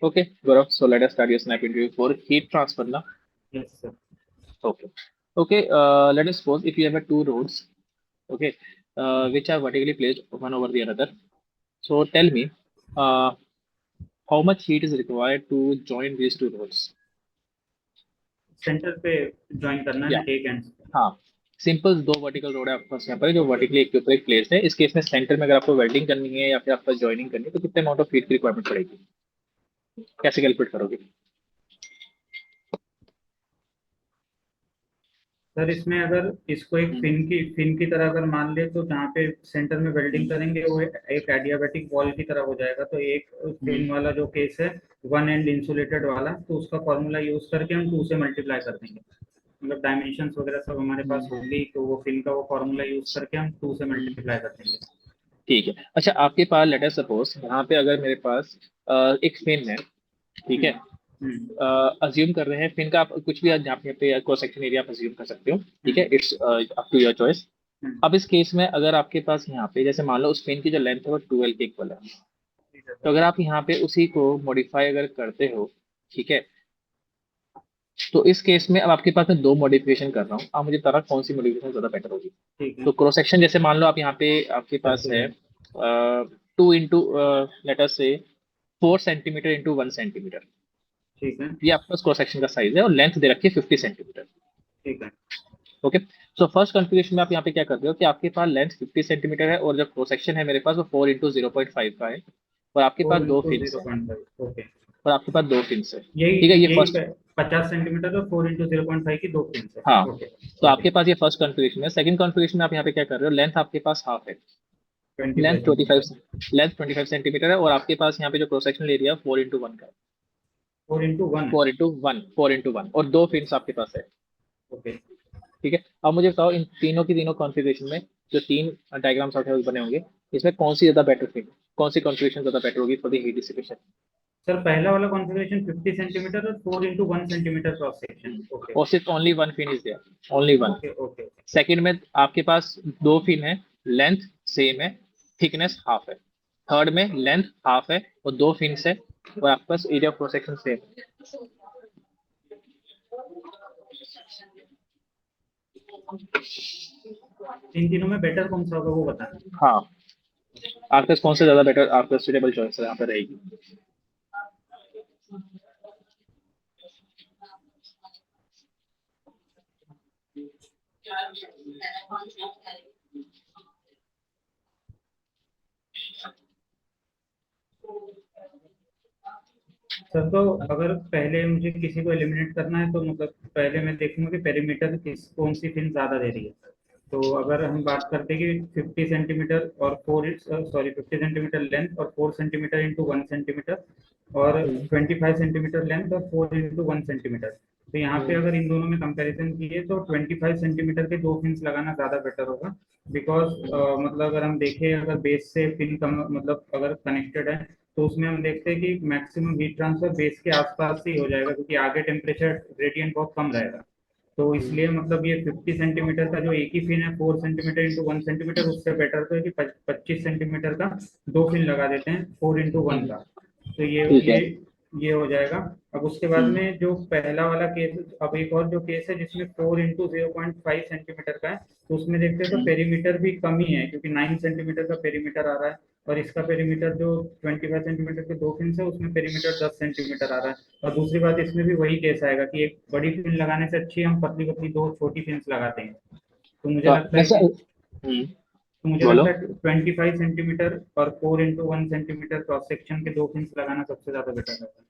Okay, Gaurav. So let us start your snap interview for heat transfer now. Yes, sir. Okay. Okay. Let us suppose if you have two rods, okay, which are vertically placed one over the another. So tell me, uh, how much heat is required to join these two rods? Centre पे join करना या है एक and पे। हाँ, simple दो vertical road है आपके पास यहाँ पर जो वर्टिकली एक के ऊपर एक प्लेस है। इस केस में सेंटर में अगर आपको वेल्डिंग करनी है या फिर आपको ज्वाइनिंग करनी है तो कितने अमाउंट ऑफ हीट की रिक्वायरमेंट पड़ेगी, कैसे कैलकुलेट करोगे? सर इसमें अगर इसको एक फिन की तरह अगर मान ले तो जहाँ पे सेंटर में वेल्डिंग करेंगे वो एक एडियाबैटिक वॉल की तरह हो जाएगा। तो एक हम्म, फिन वाला जो केस है वन एंड इंसुलेटेड वाला, तो उसका फॉर्मूला यूज करके हम 2 से मल्टीप्लाई कर देंगे। मतलब डायमेंशंस वगैरह सब हमारे पास हम्म, होंगी, तो वो फिन का वो फॉर्मूला यूज करके हम 2 से हम्म। मल्टीप्लाई कर देंगे। ठीक है। अच्छा, आपके पास लेटर सपोज यहाँ पे अगर मेरे पास एक फिन है, ठीक है, हम्म हम्म अज्यूम कर रहे हैं फिन का, आप कुछ भी यहाँ पे क्रॉस सेक्शन एरिया आप अज्यूम कर सकते हो, ठीक है, hmm it's up to your choice. Hmm. अब इस केस में अगर आपके पास यहाँ पे जैसे मान लो उस पेन की जो लेंथ है वो 12 के इक्वल है, ठीक है तो सर। अगर आप यहाँ पे उसी को मॉडिफाई अगर करते हो, ठीक है, तो इस केस में अब आपके पास मैं दो मॉडिफिकेशन कर रहा हूँ, आप मुझे बता कौन सी मॉडिफिकेशन ज्यादा बेटर होगी। ठीक है। तो क्रॉस सेक्शन जैसे मान लो आप यहाँ पे आपके पास है 2 इंटू लेटर से 4 सेंटीमीटर इंटू 1 सेंटीमीटर, ठीक है। ये आपके पास क्रॉस सेक्शन का साइज है और लेंथ दे रखी है 50 सेंटीमीटर। ठीक है। ओके। सो फर्स्ट कॉन्फ़िगरेशन में आप यहाँ पे क्या कर रहे हो कि आपके पास लेंथ 50 सेंटीमीटर है और जो क्रॉस सेक्शन है मेरे पास वो 4 इंटू 0.5 का है, और आपके पास फोर दो इंटू फिन्स जीरो है, पॉइंट फाइव ओके। और आपके पास दो फिन्स है, यही ठीक है, ये यही फर्स्ट। 50 सेंटीमीटर और 4 इंटू 0.5 की 2 पिन है। हाँ, ओके। तो ओके। आपके पास ये फर्स्ट कॉन्फ़िगरेशन है। सेकंड कॉन्फ़िगरेशन में आप यहाँ पे क्या कर रहे हो, लेंथ आपके पास हाफ है, twenty length five 25, centimetre length 25 centimetre है, और आपके पास यहाँ पे जो क्रॉस सेक्शनल एरिया 4 इंटू 1 का है, 4 इंटू 1 है। 4 इंटू 1, 4 इंटू 1, और दो फिन्स आपके पास है, ओके। ठीक है। अब मुझे बताओ इन तीनों की तीनों कॉन्फ़िगरेशन में जो तीन डायग्राम्स आपके बने होंगे, इसमें कौन सी ज्यादा बेटर थी, कौन सी कॉन्फ़िगरेशन ज्यादा बेटर होगी for the heat dissipation? Sir पहला वाला कॉन्फ़िगरेशन 50 सेंटीमीटर और 4 into 1 centimetre cross section. Okay. और सिर्फ only one fin is there, only one. Okay. Okay. Second में आपके पास दो फिन है, लेंथ सेम है, थिकनेस हाफ है। थर्ड में लेंथ हाफ है और दो फिन्स है, और आपके पास area of cross section same. इन तीनों में बेटर कौन सा होगा वो बताना। हाँ, आपके पास कौन सा ज्यादा बेटर आपका सुटेबल चॉइस यहाँ पे रहेगी? सर तो अगर पहले मुझे किसी को एलिमिनेट करना है तो मतलब पहले मैं देखूंगा कि पेरीमीटर कौन सी फिल्म ज्यादा दे रही है। तो अगर हम बात करते हैं कि 50 सेंटीमीटर और 50 सेंटीमीटर लेंथ और 4 सेंटीमीटर इंटू 1 सेंटीमीटर, और 25 सेंटीमीटर लेंथ और 4 इंटू 1 सेंटीमीटर, तो यहाँ पे अगर इन दोनों में कंपैरिजन किए तो 25 सेंटीमीटर के दो फिन्स लगाना ज़्यादा बेटर होगा। बिकॉज मतलब अगर हम देखें अगर बेस से फिन कम मतलब अगर कनेक्टेड है तो उसमें हम देखते हैं कि मैक्सिमम हीट ट्रांसफर बेस के आसपास ही हो जाएगा, क्योंकि आगे टेम्परेचर ग्रेडियंट बहुत कम रहेगा। तो इसलिए मतलब ये 50 सेंटीमीटर का जो एक ही फिन है 4 सेंटीमीटर इंटू 1 सेंटीमीटर, उससे बेटर तो है कि 25 सेंटीमीटर का दो फिन लगा देते हैं 4 इंटू 1 का। तो ये ठीक ये है। ये हो जाएगा। अब उसके बाद में जो पहला वाला केस, अब एक और जो केस है जिसमें 4 इंटू 0.5 सेंटीमीटर का है, तो उसमें देखते हैं तो पेरीमीटर भी कम ही है, क्योंकि 9 सेंटीमीटर का पेरीमीटर आ रहा है, और इसका पेरीमीटर जो 25 सेंटीमीटर के दो फिन है उसमें पेरीमीटर 10 सेंटीमीटर आ रहा है। और दूसरी बात इसमें भी वही केस आएगा कि एक बड़ी फिन लगाने से अच्छी हम पतली पतली दो छोटी फिन्स लगाते हैं। तो मुझे तो लगता है वैसे कि तो मुझे बोलो, लगता है 25 सेंटीमीटर और 4 इंटू 1 सेंटीमीटर क्रॉस सेक्शन के दो फिन्स लगाना सबसे ज्यादा बेटर रहता है।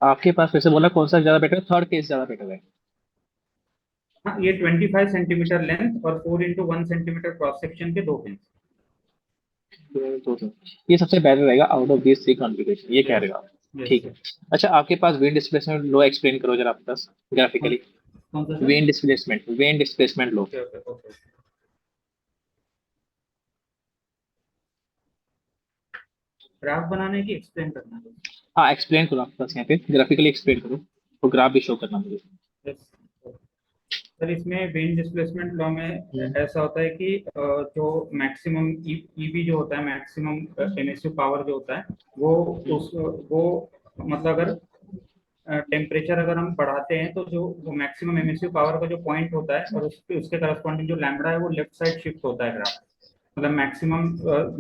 आपके पास वैसे बोला कौन सा ज्यादा बेटर है, थर्ड केस ज्यादा बेटर है? हाँ, ये 25 सेंटीमीटर लेंथ और 4 इंटू 1 सेंटीमीटर क्रॉस सेक्शन के दो फिन्स। तो ये सबसे बेटर रहेगा out of this three configuration, ये कह यस। रहे हो आप? यस ठीक है। सर। अच्छा, आपके पास विंड डिस्प्लेसमेंट लो एक्सप्लेन करो जरा आपके पास कौन ग्राफिकली। कौन सा सर? विंड डिस्प्लेसमेंट लो। Okay okay okay. ग्राफ बनाना है कि एक्सप्लेन करना है? हाँ, एक्सप्लेन करो आपके पास यहाँ पे ग्राफिकली एक्सप्लेन करो, तो ग्राफ भी शो करना मुझे। यस। सर इसमें विंड डिस्प्लेसमेंट लॉ में ऐसा होता है कि जो मैक्सिमम ईबी जो होता है, मैक्सिमम एमिसिव पावर जो होता है, वो उस वो मतलब अगर टेम्परेचर अगर हम बढ़ाते हैं तो जो वो मैक्सिमम एमिसिव पावर का जो पॉइंट होता है और उसके करस्पॉन्डिंग जो लैम्बडा है वो लेफ्ट साइड शिफ्ट होता है ग्राफ। मतलब मैक्सिमम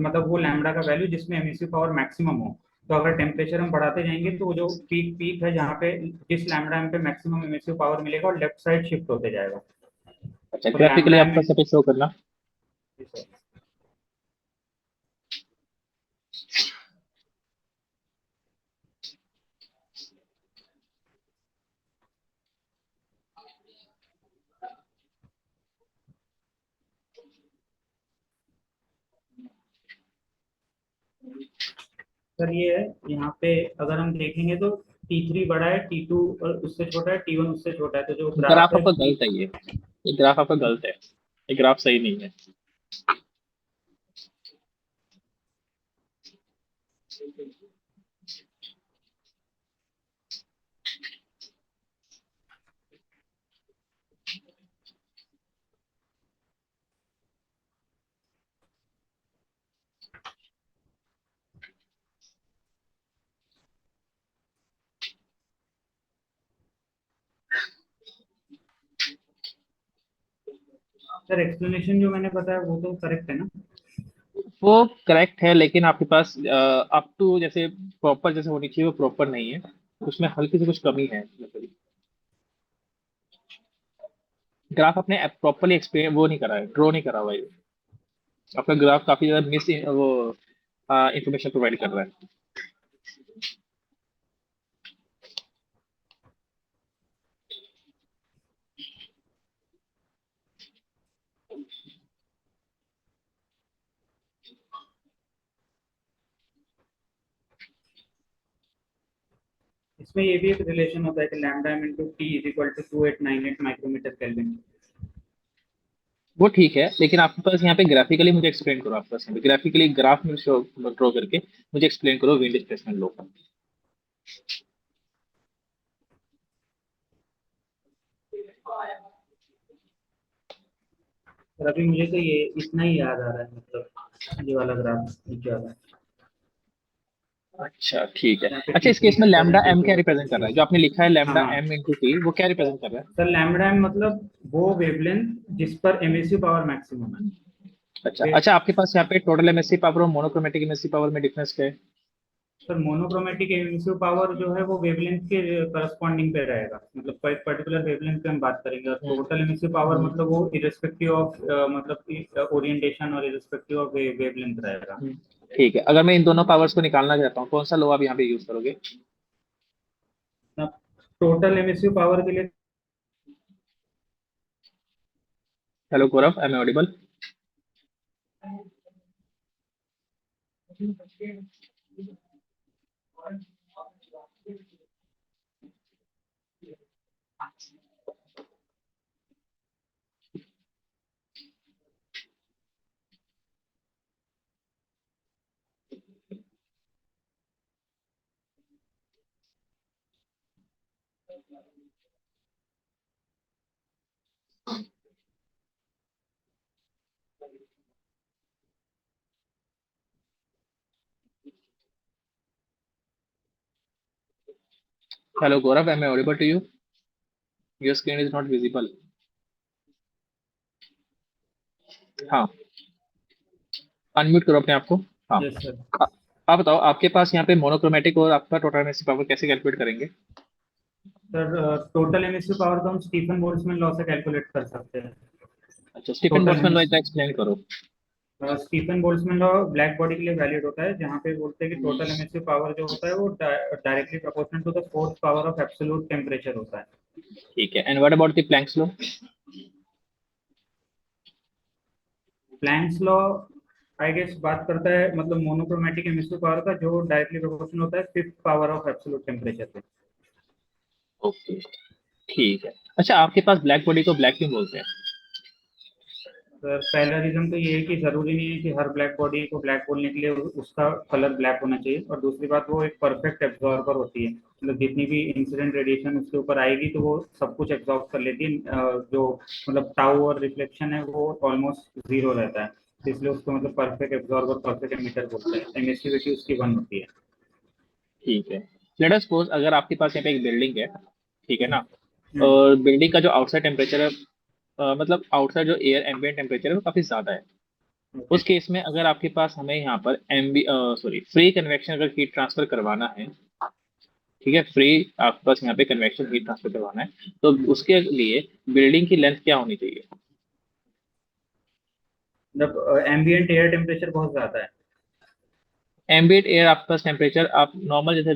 मतलब वो लैम्बडा का वैल्यू जिसमें एमिसिव पावर मैक्सिमम हो। तो अगर टेम्परेचर हम बढ़ाते जाएंगे तो वो जो पीक पीक है जहाँ पे जिस लैम्बडा पे मैक्सिमम एमिसिव पावर मिलेगा और लेफ्ट साइड शिफ्ट होते जाएगा। अच्छा, तो ग्राफिकली लैम्बडा आपका एम। सब शो करना। सर ये है, यहाँ पे अगर हम देखेंगे तो T3 बड़ा है, T2 उससे छोटा है, T1 उससे छोटा है, तो जो ग्राफ ग्राफ है आपका गलत है, ये ग्राफ आपका गलत है, ये ग्राफ सही नहीं है। सर एक्सप्लेनेशन जो मैंने बताया वो तो करेक्ट है ना? वो करेक्ट है, लेकिन आपके पास अप टू जैसे प्रॉपर जैसे होनी चाहिए वो प्रॉपर नहीं है, उसमें हल्की सी कुछ कमी है। ग्राफ आपने प्रॉपरली एक्सप्लेन वो नहीं करा है, ड्रॉ नहीं करा हुआ है। आपका ग्राफ काफी ज्यादा मिस वो इंफॉर्मेशन प्रोवाइड कर रहा है। इसमें ये भी एक रिलेशन होता है कि lambda M into T is equal to 2898 micrometre kelvin. वो ठीक है, लेकिन आपके पास यहाँ पे ग्राफिकली मुझे एक्सप्लेन करो, आपके पास ग्राफिकली ग्राफ में शो ड्रॉ करके मुझे एक्सप्लेन करो विंड डिस्प्लेसमेंट लो का। और अभी मुझे तो ये इतना ही याद आ रहा है, मतलब ये वाला ग्राफ नीचे वाला, अच्छा ठीक है। यहाँ पे अच्छा, टी इस थ्री केस में कितना लैम्डा है, एम टू क्या रिप्रेजेंट कर रहा थ्री। है, जो आपने लिखा है हाँ लैम्डा हाँ। एम इंटू टी, वो क्या रिप्रेजेंट कर रहा है? सर लैम्बडा मतलब वो वेवलेंथ जिस पर एमिसिव पावर मैक्सिमम है। अच्छा वे अच्छा, आपके पास यहाँ पे टोटल एमएससी पावर और मोनोक्रोमेटिक एमएससी पावर में डिफरेंस क्या है? सर मोनोक्रोमेटिक एमिसिव पावर जो है वो वेवलेंथ के करस्पॉन्डिंग पे रहेगा, मतलब पर्टिकुलर वेवलेंथ पे हम बात करेंगे। और हम्म, टोटल एमिसिव पावर हम्म, मतलब वो इरेस्पेक्टिव ऑफ मतलब ओरिएंटेशन और इरेस्पेक्टिव ऑफ वेवलेंथ रहेगा। हम्म। ठीक है, अगर मैं इन दोनों पावर्स को निकालना चाहता हूँ, कौन सा लो आप यहाँ पे यूज करोगे? टोटल एमिसिव पावर के लिए hello Gaurav, am audible? Hello Gaurav, am audible to you? Your screen is not visible. हाँ, अनम्यूट करो अपने आप को। हाँ। Yes sir. आ- आप बताओ, आपके पास यहाँ पे मोनोक्रोमेटिक और आपका टोटल एमएससी पावर कैसे कैलकुलेट करेंगे? सर टोटल एमिसिव पावर तो हम स्टीफन बोल्ट्जमैन लॉ से कैलकुलेट कर सकते हैं। अच्छा, Stefan total Boltzmann law emissive, explain करो। Stefan Boltzmann law black body के लिए वैलिड होता है, जहाँ पे बोलते हैं कि टोटल एमिसिव पावर जो होता है वो directly proportional to the fourth power of absolute temperature होता है। ठीक है, and what about the Planck's law? Planck's law I guess बात करता है मतलब मोनोक्रोमेटिक एमिसिव पावर का, जो डायरेक्टली प्रोपोर्शनल होता है fifth power of absolute temperature पे। ओके, ठीक है। अच्छा, आपके पास ब्लैक बॉडी को ब्लैक क्यों बोलते हैं? सर पहला रीजन तो ये है कि जरूरी नहीं है कि हर ब्लैक बॉडी को ब्लैक बोलने के लिए उसका कलर ब्लैक होना चाहिए, और दूसरी बात वो एक परफेक्ट एब्जॉर्बर होती है, मतलब जितनी भी इंसिडेंट रेडिएशन उसके ऊपर आएगी तो वो सब कुछ एब्जॉर्ब कर लेती है। जो मतलब टाउ और रिफ्लेक्शन है वो ऑलमोस्ट जीरो रहता है, तो इसलिए उसको मतलब परफेक्ट एब्जॉर्बर परफेक्ट एमिटर बोलते हैं। एमिसिविटी उसकी 1 होती है। ठीक है। लेट अस सपोज अगर आपके पास यहाँ पे एक बिल्डिंग है, ठीक है ना, हम्म। और बिल्डिंग का जो आउटसाइड टेम्परेचर है, मतलब आउटसाइड जो एयर एम्बिएंट टेम्परेचर है वो काफी ज्यादा है। ओके। उस केस में अगर आपके पास हमें यहाँ पर एमबी सॉरी फ्री कन्वेक्शन अगर हीट ट्रांसफर करवाना है, ठीक है, फ्री आपके पास यहाँ पे कन्वेक्शन हीट ट्रांसफर करवाना है, तो उसके लिए बिल्डिंग की लेंथ क्या होनी चाहिए? मतलब एम्बियंट एयर टेम्परेचर बहुत ज्यादा है। एम्बिएंट एयर आपके पास टेम्परेचर आप नॉर्मल जैसे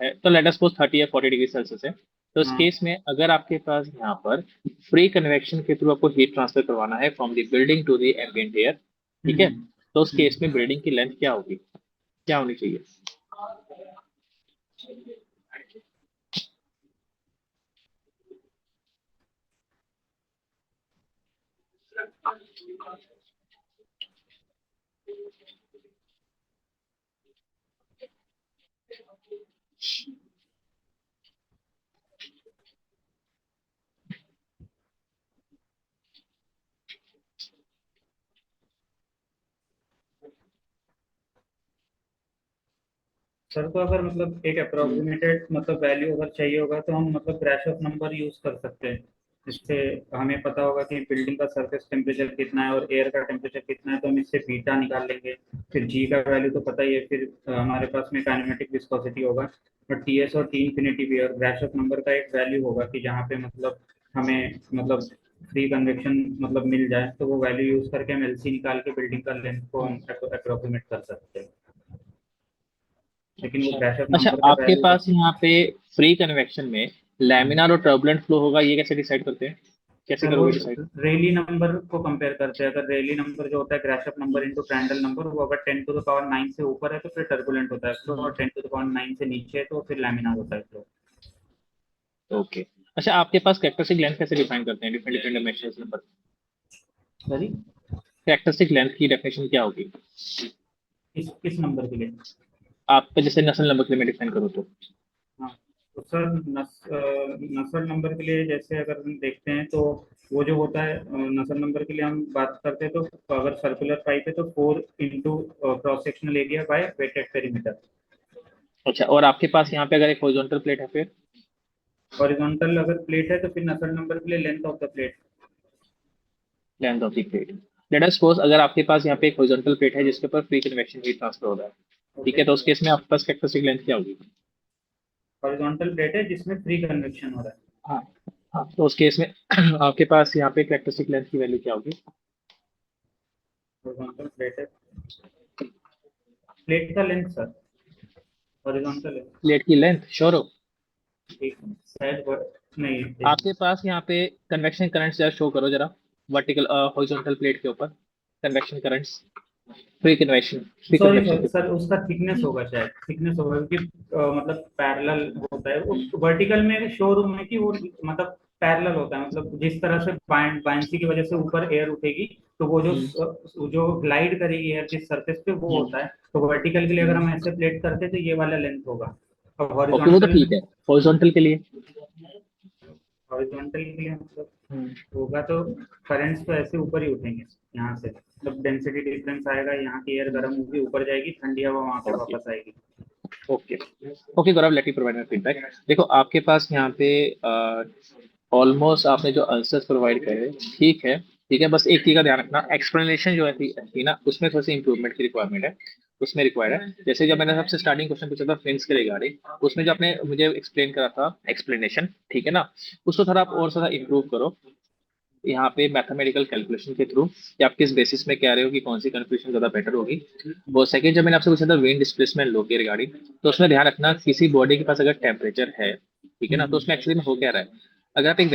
है तो लेट अस सपोज 30 या 40 डिग्री सेल्सियस है। तो इस हाँ। केस में अगर आपके पास यहाँ पर फ्री कन्वेक्शन के थ्रू आपको हीट ट्रांसफर करवाना है from the building to the ambient air, ठीक है, हम्म। तो उस केस हम्म। में बिल्डिंग की लेंथ क्या होगी, क्या होनी चाहिए? सर तो अगर मतलब एक अप्रोक्सीमेटेड मतलब वैल्यू अगर चाहिए होगा तो हम मतलब ग्राशॉफ नंबर यूज कर सकते हैं। इससे हमें पता होगा कि बिल्डिंग का सरफेस टेम्परेचर कितना है और एयर का टेम्परेचर कितना है, तो हम इससे बीटा निकाल लेंगे। फिर जी का वैल्यू तो पता ही है, फिर हमारे पास में काइनेमेटिक विस्कोसिटी होगा, और टीएस और टी इन्फिनिटी भी, और ग्राशॉफ नंबर का एक वैल्यू होगा कि जहाँ पे मतलब हमें मतलब फ्री कन्वेक्शन मतलब मिल जाए, तो वो वैल्यू यूज करके हम एलसी निकाल के बिल्डिंग का लेंथ को हम अप्रोक्सीमेट कर सकते हैं। लेकिन वो अच्छा। ग्राशॉफ अच्छा, नंबर का आपके वैल्यू तो। पास यहाँ पे फ्री कन्वेक्शन में लैमिनार और टर्बुलेंट फ्लो होगा, ये कैसे डिसाइड करते हैं, कैसे सर वो करोगे डिसाइड? रेली नंबर को कंपेयर करते हैं। अगर रेली नंबर जो होता है Grashof number into Prandtl number, वो अगर 10 to the power 9 से ऊपर है तो फिर टर्बुलेंट होता है फ्लो, और 10 to the power 9 से नीचे है तो फिर लैमिनार होता है फ्लो। ओके। अच्छा, आपके पास कैरेक्टरिस्टिक लेंथ कैसे डिफाइन करते हैं different different dimensions number? Sorry. Characteristic length की डेफिनेशन क्या होगी? किस नंबर के लिए? आप जैसे नस्ल नंबर के लिए मैं डिफाइन करूँ तो? हाँ। तो सर नस्ल नंबर के लिए जैसे अगर हम देखते हैं तो वो जो होता है नस्ल नंबर के लिए हम बात करते हैं, तो अगर सर्कुलर पाइप है तो 4 into cross sectional area bye wetted perimeter. अच्छा, और आपके पास यहाँ पे अगर एक हॉरिजॉन्टल प्लेट है फिर? हॉरिजॉन्टल अगर प्लेट है तो फिर नसल नंबर के लिए length of the plate. Length of the plate. Let us suppose अगर आपके पास यहाँ पे एक हॉरिजॉन्टल प्लेट है जिसके ऊपर फ्री कन्वेक्शन हीट ट्रांसफर हो रहा है, ठीक ओके। है, तो उस केस में आपके पास कैरेक्टरिस्टिक लेंथ क्या होगी? हॉरिजॉन्टल प्लेट है जिसमें फ्री कन्वेक्शन हो रहा है। हाँ। हाँ, तो उस केस में आपके पास यहाँ पे कैरेक्टरिस्टिक लेंथ की वैल्यू क्या होगी? हॉरिजॉन्टल प्लेट है, प्लेट का लेंथ सर, हॉरिजॉन्टल है। प्लेट की लेंथ श्योर हो? ठीक है शायद नहीं एक आपके पास यहाँ पे कन्वेक्शन करंट्स जरा शो करो जरा, वर्टिकल हॉरिजॉन्टल प्लेट के ऊपर convection currents, free convection, free sorry convection sir, के सर थ्रू। उसका थिकनेस होगा, शायद थिकनेस होगा क्योंकि मतलब पैरेलल होता है वो। वर्टिकल में शोरूम में कि वो मतलब पैरेलल होता है, मतलब जिस तरह से बायंसी की वजह से ऊपर एयर उठेगी तो वो जो ग्लाइड करेगी एयर जिस सरफेस पे वो होता है। तो वर्टिकल के लिए अगर हम ऐसे प्लेट करते हैं तो ये वाला लेंथ होगा। और ओके, वो तो हॉरिजॉन्टल ठीक है। हॉरिजॉन्टल के लिए? हॉरिजॉन्टल के लिए मतलब हम्म, होगा तो करंट्स तो ऐसे ऊपर ही उठेंगे यहाँ से, मतलब डेंसिटी डिफरेंस आएगा, यहाँ की एयर गर्म होगी ऊपर जाएगी, ठंडी हवा वहां पे ओके। वापस आएगी। Okay. Okay Gaurav, let me provide my feedback. देखो आपके पास यहाँ पे ऑलमोस्ट आपने जो आंसर्स प्रोवाइड करे ठीक है, ठीक है, बस एक चीज का ध्यान रखना, एक्सप्लेनेशन जो है थी ना, उसमें थोड़ी सी इंप्रूवमेंट की रिक्वायरमेंट है, उसमें रिक्वायर्ड है। जैसे जब मैंने सबसे स्टार्टिंग क्वेश्चन पूछा था फिन्स के रिगार्डिंग, उसमें जो आपने मुझे एक्सप्लेन करा था एक्सप्लेनेशन, ठीक है ना, उसको थोड़ा आप और ज्यादा इंप्रूव करो यहाँ पे मैथमेटिकल कैलकुलेशन के थ्रू, या आप किस बेसिस में कह रहे हो कि कौन सी कंफ्यूजन ज्यादा बेटर होगी। वो सेकंड, जब मैंने आपसे पूछा था विंड डिस्प्लेसमेंट लो के रिगार्डिंग, तो उसमें ध्यान रखना किसी बॉडी के पास अगर टेम्परेचर है, ठीक है ना, तो उसमें एक्चुअली में हो क्या रहा है। अगर आप एक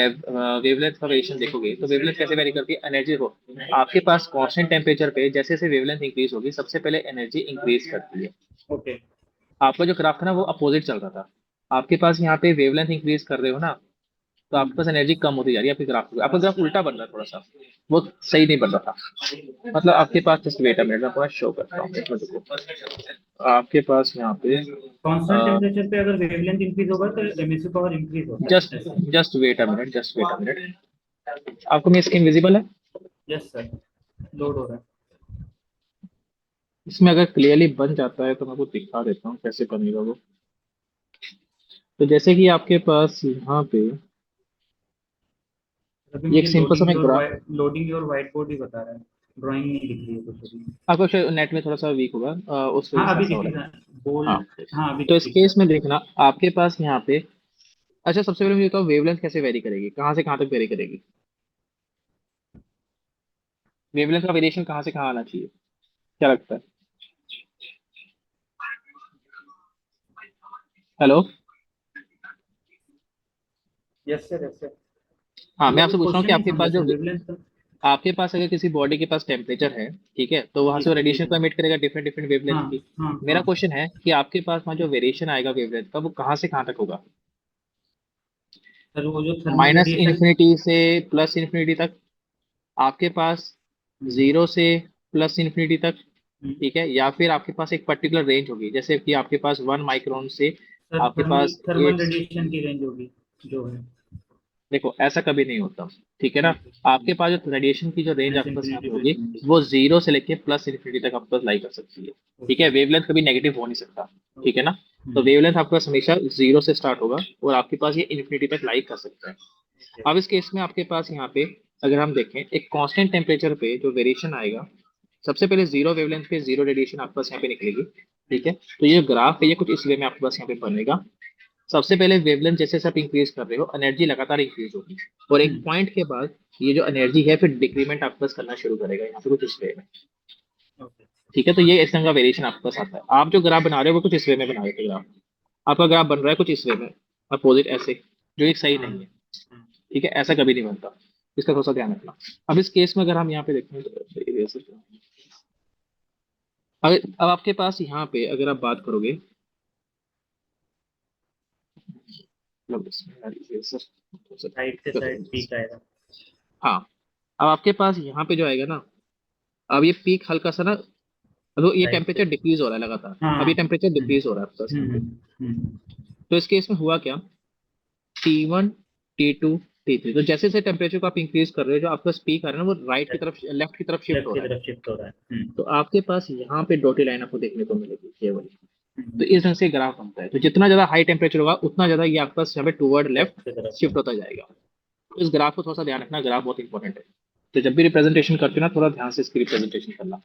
वेवलेंथ का वेरिएशन देखोगे तो वेवलेंथ कैसे वेरी करती है, एनर्जी को आपके पास कांस्टेंट टेम्परेचर पे जैसे जैसे वेवलेंथ इंक्रीज होगी सबसे पहले एनर्जी इंक्रीज करती है। ओके। आपका जो ग्राफ था ना वो अपोजिट चल रहा था, आपके पास यहाँ पे वेवलेंथ इंक्रीज कर रहे हो ना, तो आपके पास एनर्जी कम होती जा रही है आपके ग्राफ में। आपका ग्राफ उल्टा बन रहा है थोड़ा सा, वो सही नहीं बन रहा था। मतलब आपके पास जस्ट वेट अ मिनट, मैं पूरा शो करता हूँ एक मिनट को। आपके पास यहाँ पे कांस्टेंट टेम्परेचर पे अगर वेवलेंथ इंक्रीज होगा तो एमिसिव पावर इंक्रीज होता जस्ट है ऐसा। Just wait a minute, just wait a minute. आपको मेरी स्क्रीन विजिबल है? यस सर, लोड हो रहा है। इसमें अगर क्लियरली बन जाता है तो मैं आपको दिखा देता हूँ कैसे बनेगा वो। तो जैसे कि आपके पास यहाँ पे अभी ये एक मुझे सिंपल सा मैं ग्राफ, लोडिंग और व्हाइट बोर्ड ही बता रहा है, ड्राइंग नहीं दिख रही है कुछ अभी। आपका शायद नेट में थोड़ा सा वीक होगा, उस वजह हाँ से अभी ऐसा हो दिख रहा रहा है। है, बोल्ड। हाँ, हाँ अभी तो इस दिख रहा केस है। में देखना आपके पास यहाँ पे। अच्छा, सबसे पहले मुझे बताओ वेवलेंथ कैसे वेरी करेगी, कहाँ से कहाँ तक वेरी करेगी? वेवलेंथ का वेरिएशन कहाँ से कहाँ आना चाहिए, क्या लगता है? Hello. Yes sir, yes sir. हाँ, मैं आपसे मतलब पूछ रहा हूँ कि क्वेश्चन नहीं आपके पास समझा जो सर, वेवलेंथ का। आपके पास अगर किसी बॉडी के पास टेम्परेचर है, ठीक है, तो वहां जी से वो सर, जी रेडिएशन को सर। एमिट करेगा डिफरेंट डिफरेंट वेवलेंथ हाँ की। हाँ मेरा हाँ। क्वेश्चन है कि आपके पास वहाँ जो वेरिएशन आएगा वेवलेंथ का वो कहाँ से कहाँ तक होगा? सर वो जो थर्मल माइनस रेडिएशन। इन्फिनिटी से प्लस इन्फिनिटी तक, आपके पास जीरो से प्लस इन्फिनिटी तक, ठीक है, या फिर आपके पास एक पर्टिकुलर रेंज होगी, जैसे कि आपके पास 1 माइक्रोन से सर आपके थर्मल पास थर्मल 8। रेडिएशन की रेंज होगी जो है। देखो ऐसा कभी नहीं होता, ठीक है ना। ओके। आपके पास जो रेडिएशन की जो रेंज माइनस आपके पास यहाँ इंफिनिटी पे टू होगी इंफिनिटी। वो जीरो से लेके प्लस इन्फिनिटी तक आपके पास लाई कर सकती है। ठीक है, ओके। वेवलेंथ कभी नेगेटिव हो नहीं सकता, ठीक है ओके। ना। तो वेवलेंथ आपके पास हमेशा जीरो से स्टार्ट होगा और आपके पास ये इन्फिनिटी तक लाई कर सकता है। ओके। अब इस केस में आपके पास यहाँ पे अगर हम देखें एक कांस्टेंट टेम्परेचर पे जो वेरिएशन आएगा, सबसे पहले जीरो वेवलेंथ पे जीरो रेडिएशन आपके पास यहाँ पे निकलेगी। ठीक है, तो ये जो ग्राफ है ये कुछ इस वे में आपके पास यहाँ पे बनेगा। सबसे पहले वेवलेंथ जैसे जैसे आप इंक्रीज कर रहे हो एनर्जी लगातार इंक्रीज होगी, और एक हम्म। पॉइंट के बाद ये जो एनर्जी है फिर डिक्रीमेंट आपके पास करना शुरू करेगा यहाँ पे कुछ इस वे में। ओके। ठीक है, तो ये इस तरह का वेरिएशन आपके पास आता है। आप जो ग्राफ बना रहे हो वो कुछ इस वे में बना रहे थे ग्राफ, आपका ग्राफ बन रहा है कुछ इस वे में, अपोजिट ऐसे, जो एक सही हाँ नहीं है। हाँ। ठीक है, ऐसा कभी नहीं बनता, इसका थोड़ा सा ध्यान रखना। अब इस केस में अगर हम यहाँ पे देखें तो अगर अब आपके पास यहाँ पे अगर आप बात करोगे, मतलब साइड से साइड पीक आएगा। हाँ, अब आपके पास यहाँ पे जो आएगा ना, अब ये पीक हल्का सा ना, तो ये साइड से। टेम्परेचर डिक्रीज हो रहा है लगातार, अब हाँ। ये टेम्परेचर हम्म डिक्रीज हो रहा है आपके पास यहाँ पे। हम्म। तो इस केस में हुआ क्या, T1, T2, T3, तो जैसे जैसे टेम्परेचर को आप इंक्रीज कर रहे हो जो आपका पीक आ रहा है ना वो राइट की तरफ लेफ्ट की तरफ शिफ्ट लेफ्ट हो की रहा है। तरफ शिफ्ट हो रहा है। तो आपके पास यहाँ पे डॉटेड लाइन आपको देखने को मिलेगी केवल। तो हम्म। इस ढंग से ग्राफ बनता है, तो जितना ज्यादा हाई टेम्परेचर होगा उतना ज्यादा ये आपका यहाँ पे टूवर्ड लेफ्ट लेफ्ट की तरफ है। शिफ्ट होता जाएगा। तो इस ग्राफ को थोड़ा सा ध्यान रखना, ग्राफ बहुत इंपॉर्टेंट है। तो जब भी रिप्रेजेंटेशन करते हो ना थोड़ा ध्यान से इसकी रिप्रेजेंटेशन करना।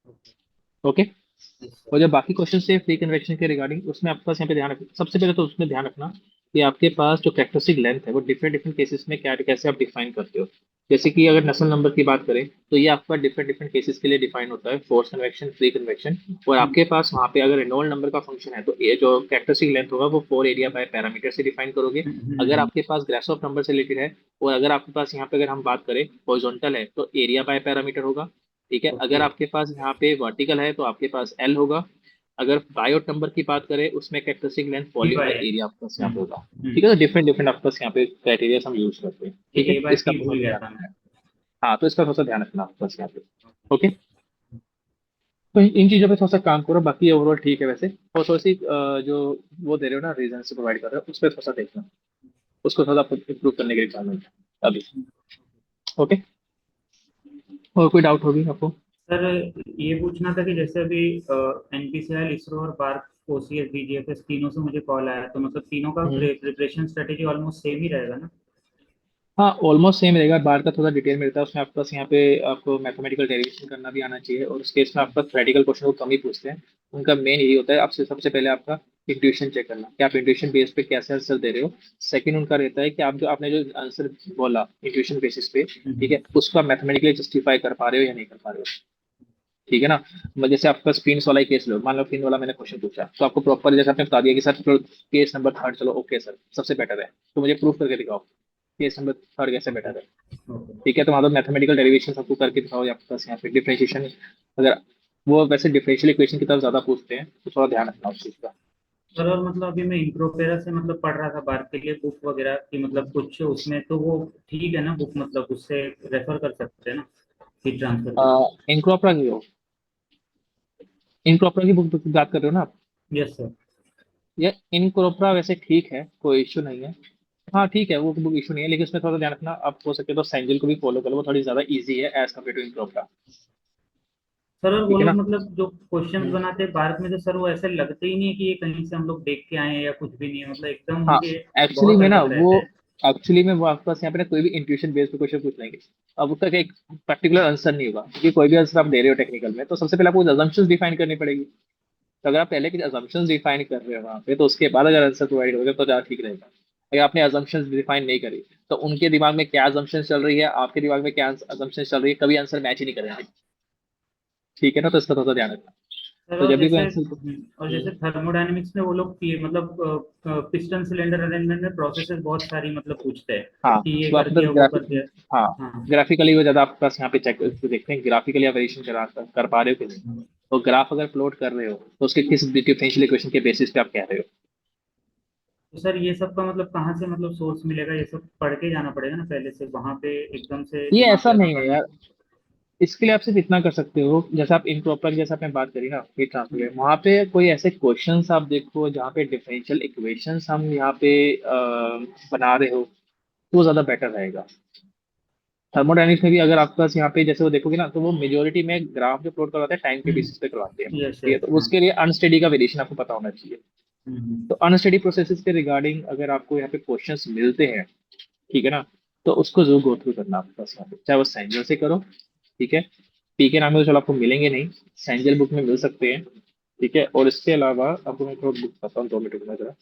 ओके। ओके। यस और सर। जो बाकी क्वेश्चन है फ्री कन्वेक्शन के रिगार्डिंग उसमें आपके पास यहाँ पे ध्यान रखना, सबसे पहले तो उसमें ध्यान रखना कि आपके पास जो कैरेक्टरिस्टिक लेंथ है वो डिफरेंट डिफरेंट केसेस में क्या कैसे आप डिफाइन करते हो। जैसे कि अगर नसल नंबर की बात करें तो ये आपका डिफरेंट डिफरेंट केसेस के लिए डिफाइन होता है, फोर्स कन्वेक्शन, फ्री कन्वेक्शन। और आपके पास वहाँ पे अगर रेनॉल्ड नंबर का फंक्शन है तो ये जो कैरेक्टरिस्टिक लेंथ होगा वो 4 एरिया बाय पैरामीटर से डिफाइन करोगे। अगर आपके पास ग्रेसॉफ नंबर से रिलेटेड है, और अगर आपके पास यहाँ पे अगर हम बात करें हॉरिजॉन्टल है तो एरिया बाय पैरामीटर होगा। ठीक है, अगर ओके। आपके पास यहाँ पे वर्टिकल है तो आपके पास एल होगा। अगर बायोट नंबर की बात करें उसमें characteristic length D volume by by L. Area आपके पास यहाँ पे होगा। ठीक है, हम्म। तो डिफरेंट डिफरेंट आपके पास यहाँ पे क्राइटेरिया हम यूज करते हैं। ये ठीक है, ए बाय इसका पी थोड़ा भूल सा गया ध्यान था मैं। रखना है। हाँ, तो इसका थोड़ा सा ध्यान रखना आपके पास यहाँ पे। ओके, तो इन चीज़ों पे थोड़ा सा काम करो, बाकी ओवरऑल ठीक है वैसे। और थोड़ी सी जो वो दे रहे हो ना रीजन से प्रोवाइड कर रहे हो उस पर थोड़ा सा देखना, उसको थोड़ा इम्प्रूव करने की रिक्वायरमेंट है अभी। ओके, और कोई डाउट होगी आपको? सर ये पूछना था कि जैसे अभी एनपीसीआई, इसरो और बार्क ओसीएस बीजीएफएस तीनों से मुझे कॉल आया, तो मतलब तीनों का हम्म। प्रिपरेशन स्ट्रेटेजी ऑलमोस्ट सेम ही रहेगा ना? हाँ, ऑलमोस्ट सेम रहेगा, बार का थोड़ा डिटेल मिलता है उसमें आपके पास यहाँ पे। आपको मैथमेटिकल डेरिवेशन करना भी आना चाहिए, और उस केस में आपका थ्योरेटिकल क्वेश्चन को कम ही पूछते हैं। उनका मेन यही होता है आपसे सबसे पहले आपका इंट्यूशन चेक करना कि आप इंट्यूशन बेस पे कैसे आंसर दे रहे हो। सेकंड उनका रहता है कि आप जो आपने जो आंसर बोला इंट्यूशन बेसिस पे, ठीक है, उसको आप मैथमेटिकली जस्टिफाई कर पा रहे हो या नहीं कर पा रहे हो। ठीक है ना। जैसे आपका फिन्स वाला ही केस लो, मान लो फिन वाला मैंने क्वेश्चन पूछा तो आपको प्रॉपर जैसे आपने बता दिया कि सर केस नंबर थर्ड, चलो ओके सर सबसे बेटर है, तो मुझे प्रूफ करके दिखाओ केस नंबर थर्ड कैसे ओके। बेटर है। ओके। ठीक है, तो वहाँ पर मैथमेटिकल डेरिवेशन आपको करके दिखाओ, या आपके पास यहाँ पे डिफरेंशिएशन, अगर वो वैसे डिफरेंशियल इक्वेशन की तरफ ज्यादा पूछते हैं तो थोड़ा ध्यान रखना उस चीज का। सर और मतलब अभी मैं इंट्रोपेरा से मतलब पढ़ रहा था बार के लिए बुक वगैरह की, मतलब कुछ उसमें तो वो ठीक है ना बुक, मतलब उससे रेफर कर सकते हैं ना हीट ट्रांसफर के लिए। इनक्रॉपरा की हो, इनक्रॉपरा की बुक बात कर रहे हो ना आप? Yes sir. ये इनक्रॉपरा वैसे ठीक है, कोई इशू नहीं है। हाँ ठीक है, वो बुक इशू नहीं है, लेकिन उसमें थोड़ा ध्यान रखना, आप हो सके तो सेंजिल को भी फॉलो करो, वो थोड़ी ज्यादा इजी है एज कम्पेयर टू इनक्रॉपरा। सर और वो ठीक है लोग ना? मतलब जो क्वेश्चंस हम्म। बनाते हैं भारत में, तो सर वो ऐसे लगते ही नहीं है कि ये कहीं से हम लोग देख के आए हैं या कुछ भी नहीं है, मतलब एकदम हाँ उनके एक्चुअली बहुत में ना अलग वो, रहते हैं। एक्चुअली में वो आपके पास यहाँ पे ना कोई भी इंट्यूशन बेस्ड क्वेश्चन पूछ लेंगे। अब उसका एक पर्टिकुलर आंसर नहीं होगा, क्योंकि कोई भी आंसर आप दे रहे हो टेक्निकल में तो सबसे पहले आपको अजम्पशंस डिफाइन करनी पड़ेगी। तो अगर आप पहले की अजम्पशंस डिफाइन कर रहे हो वहाँ पे, तो उसके बाद अगर आंसर प्रोवाइड होगा तो ज़्यादा ठीक रहेगा। अगर आपने अजम्पशंस डिफाइन नहीं करी, तो उनके दिमाग में क्या अजम्पशन चल रही है, आपके दिमाग में क्या अजम्पशन चल रही है, कभी आंसर मैच ही नहीं करेंगे। ठीक है ना? तो इसका थोड़ा सा ध्यान रखना। सर तो और जब भी कोई जैसे आंसर। और जैसे थर्मोडायनेमिक्स में वो लोग मतलब पिस्टन सिलेंडर अरेंजमेंट में प्रोसेसेस बहुत सारी मतलब पूछते हैं हाँ कि ये तो कर आपके पास दिया वो कर ग्राफिक, दिया। हाँ हाँ। ग्राफिकली वो ज़्यादा आपके पास यहाँ पे चेक देखते हैं, ग्राफिकली आप वेरिएशन कर पा रहे हो कि नहीं। तो ग्राफ अगर प्लॉट कर रहे हो तो उसके किस डिफरेंशियल इक्वेशन के बेसिस पे आप कह रहे हो। तो सर ये सब का मतलब कहाँ से मतलब सोर्स मिलेगा, ये सब पढ़ के जाना पड़ेगा ना पहले से, वहां पे एकदम से ये दिमाग ऐसा लगा नहीं है पढ़ना। यार, इसके लिए आप सिर्फ इतना कर सकते हो, जैसे आप इनप्रॉपर जैसे आपने बात करी ना हीट ट्रांसफर, वहां पे कोई ऐसे क्वेश्चंस आप देखो जहाँ पे डिफरेंशियल इक्वेशंस हम यहाँ पे बना रहे हो, तो वो ज्यादा बेटर रहेगा। थर्मोडायनिक्स में भी अगर आपके पास यहाँ पे जैसे वो देखोगे ना, तो वो मेजोरिटी में ग्राफ जो प्लॉट करवाते हैं टाइम के बेसिस पे करवाते हैं। यस ठीक है, यस तो हाँ। उसके लिए अनस्टेडी का वेरिएशन आपको पता होना चाहिए। हम्म। तो अनस्टेडी प्रोसेसेस के रिगार्डिंग अगर आपको यहाँ पे क्वेश्चंस मिलते हैं, ठीक है ना, तो उसको जरूर गो थ्रू करना आपके पास यहाँ पे, चाहे वो सेंजल से करो। ठीक है, पीके नाम में तो चलो आपको मिलेंगे नहीं, सेंजल बुक में मिल सकते हैं। ठीक है, और इसके अलावा आपको मैं थोड़ा बुक बताता हूँ, 2 मिनट रुकना जरा।